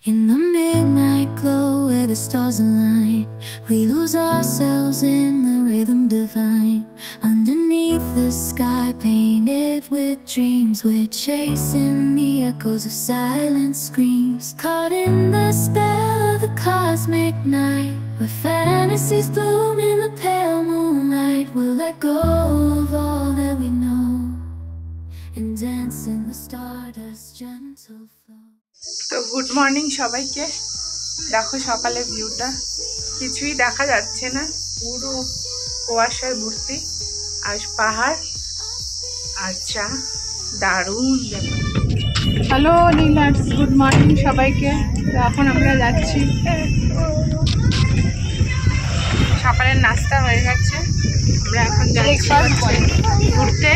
In the midnight glow where the stars align, we lose ourselves in the rhythm divine. Underneath the sky painted with dreams, we're chasing the echoes of silent screams. Caught in the spell of the cosmic night, where fantasies bloom in the pale moonlight. We'll let go of all that we know and dance in the stardust gentle flow. তো good morning সবাইকে। দেখো সকালে ভিউটা, কিছুই দেখা যাচ্ছে না, পুরো কুয়াশায় ভর্তি, আর পাহাড় আর চা, দারুণ ব্যাপার। হ্যালো নীলার্স, গুড মর্নিং সবাইকে। তো এখন আমরা যাচ্ছি, সকালের নাস্তা হয়ে গেছে, আমরা এখন যাচ্ছি ঘুরতে।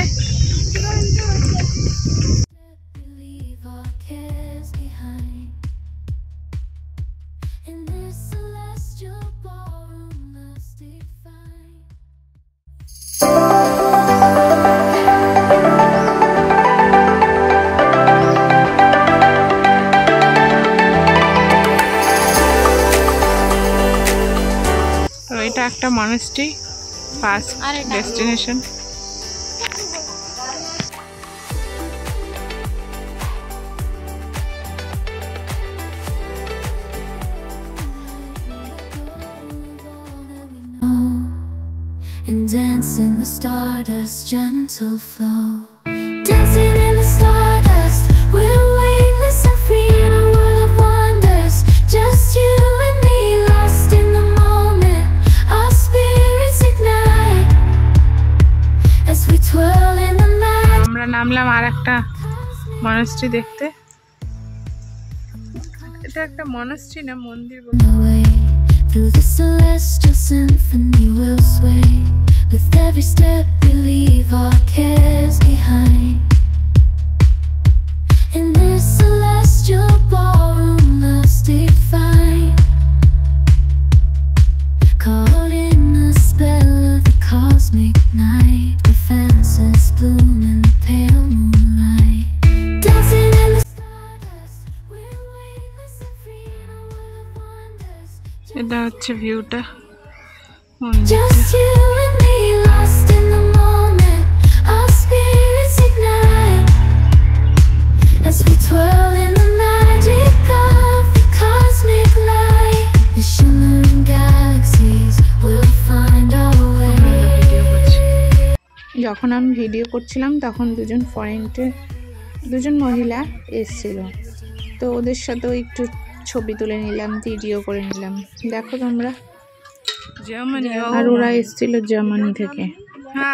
এটা একটা monastery, first destination. And dance in the stardust gentle flow. Dancing in the stardust, we're weightless and free in a world of wonders. Just you and me, lost in the moment. Our spirits ignite as we twirl in the night. আমরা নামলাম আর একটা monastery দেখতে। এটা একটা monastery না, মন্দির বলতে। Through the celestial symphony we'll sway. With every step we leave our cares behind. In this celestial ballroom love's defined. Caught in the spell of the cosmic night, the fences bloom in the pale moonlight. Dancing in the stardust, we're weightless and free in a world of wonders. এটা হচ্ছে ভিউটা। Just you and me, lost in the moment. Our spirits ignite as we twirl in the magic of the cosmic light. The shimmering galaxies will find our way. যখন আমি video করছিলাম তখন দুজন মহিলা এসেছিল, তো ওদের সাথেও একটু ছবি তুলে নিলাম, ভিডিও করে নিলাম। দেখো তোমরা, আর ওরা এসেছিল জার্মানি থেকে।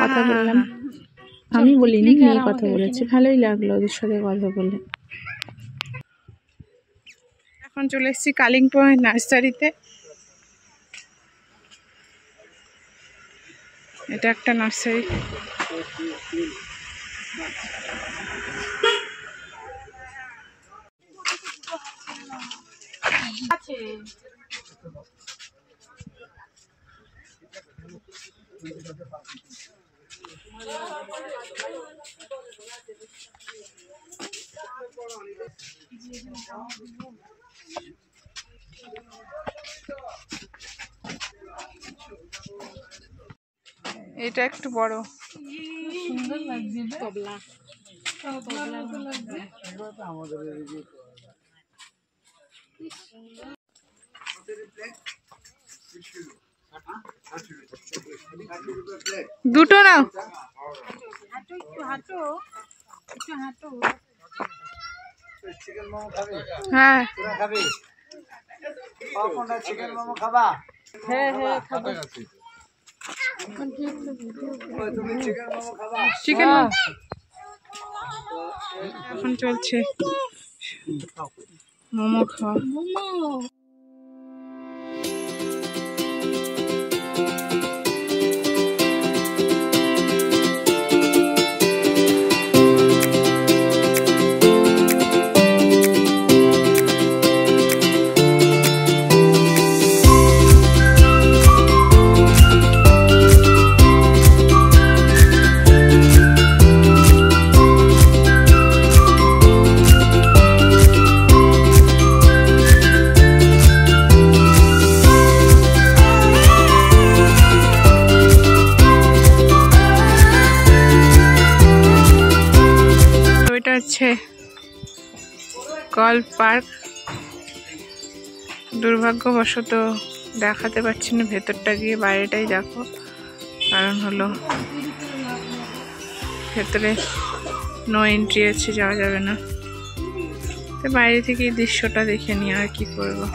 কথা বললাম, আমি বলিনি, মেয়ে কথা বলেছে, ভালোই লাগলো ওদের সাথে কথা বলে। এখন চলে এসেছি কালিম্পং নার্সারিতে। এটা একটা নার্সারি। এটা একটু বড়, সুন্দর লাগছে। তবলা দুটো নাও। হ্যাঁ খাবো। চিকেন এখন চলছে মোমো খাওয়া। Call park. দুর্ভাগ্যবশত দেখাতে পারছি না ভেতরটা, গিয়ে বাইরেটাই দেখো। কারণ হলো ভেতরে নো এন্ট্রি আছে, যাওয়া যাবে না। তো বাইরে থেকে এই দৃশ্যটা দেখে নিয়ে আর কি করবো।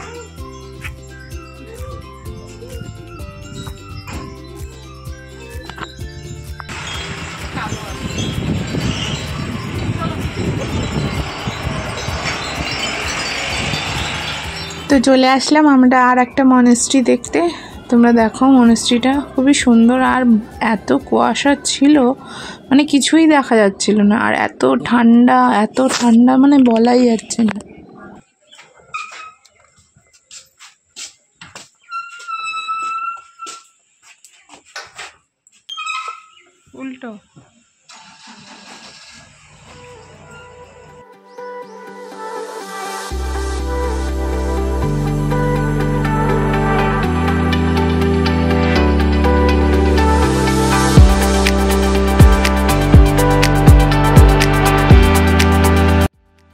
তো চলে আসলাম আমরা আর একটা মনেস্ট্রি দেখতে। তোমরা দেখো মনেস্ট্রিটা খুবই সুন্দর, আর এত কুয়াশা ছিল মানে কিছুই দেখা যাচ্ছিল না, আর এত ঠান্ডা মানে বলাই যাচ্ছে না। উল্টো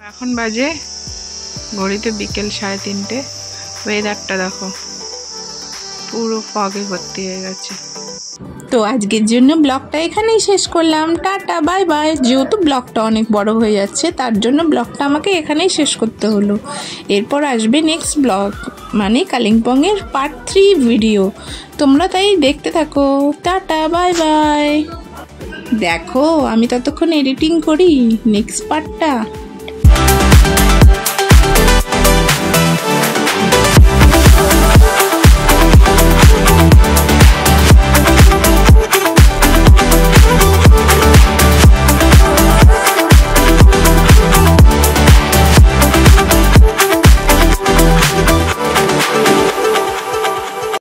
এখন বাজে ঘড়িতে বিকেল 3:30। ওয়েদারটা দেখো পুরো ফগে ভর্তি হয়ে গেছে। তো আজকের জন্য ব্লগটা এখানেই শেষ করলাম। Tata bye bye. যেহেতু ব্লগটা অনেক বড় হয়ে যাচ্ছে তার জন্য ব্লগটা আমাকে এখানেই শেষ করতে হলো। এরপর আসবে নেক্সট ব্লগ, মানে কালিম্পংয়ের পার্ট 3 ভিডিও। তোমরা তাই দেখতে থাকো। Tata bye bye. দেখো আমি ততক্ষণ এডিটিং করি নেক্সট পার্টটা।